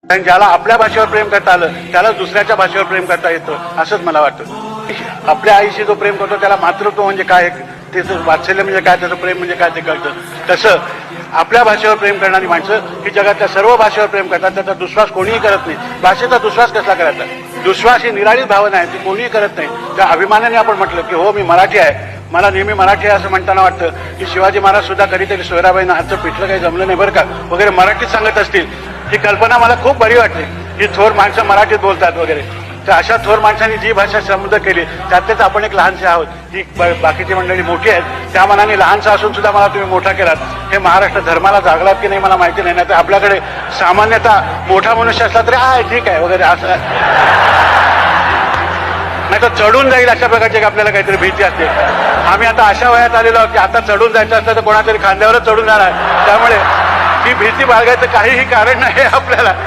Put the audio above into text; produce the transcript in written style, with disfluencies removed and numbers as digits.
कारण ज्याला आपल्या भाषेवर प्रेम करता आलं त्याला दुसऱ्याच्या भाषेवर प्रेम करता येतं असंच मला वाटतं. आपल्या आईशी जो प्रेम करतो त्याला मातृत्व म्हणजे काय, त्याचं वात्सल्य म्हणजे काय, त्याचं प्रेम म्हणजे काय ते कळतं. तसं आपल्या भाषेवर प्रेम करणारी माणसं ही जगातल्या सर्व भाषेवर प्रेम करतात. त्याचा दुश्वास कोणीही करत नाही. भाषेचा दुश्वास कसला करायचा? दुश्वास ही निराळीच भावना आहे, ती कोणीही करत नाही. त्या अभिमानाने आपण म्हटलं की हो मी मराठी आहे, मला नेहमी मराठी आहे असं म्हणताना वाटतं की शिवाजी महाराज सुद्धा कधीतरी सोयराबाईंना हातचं पिठलं काही जमलं नाही बरं का वगैरे मराठीत सांगत असतील. ही कल्पना मला खूप बरी वाटते की थोर माणसं मराठीत बोलतात वगैरे. तर अशा थोर माणसांनी जी भाषा समृद्ध केली त्यातलेच आपण एक लहानसे आहोत. ही बाकीची मंडळी मोठी आहेत, त्या मनाने लहानसा असून सुद्धा मला तुम्ही मोठा केलात. हे महाराष्ट्र धर्माला जागलात की नाही मला माहिती नाही. तर आपल्याकडे सामान्यतः मोठा मनुष्य असला तरी आहे ठीक आहे वगैरे असं, नाही तर चढून जाईल अशा प्रकारची आपल्याला काहीतरी भीती असते. आम्ही आता अशा वयात आलेलो आहोत की आता चढून जायचं असतं तर कोणातरी खांद्यावरच चढून जाणार. त्यामुळे ही भीती बाळगायचं काहीही कारण नाही आपल्याला.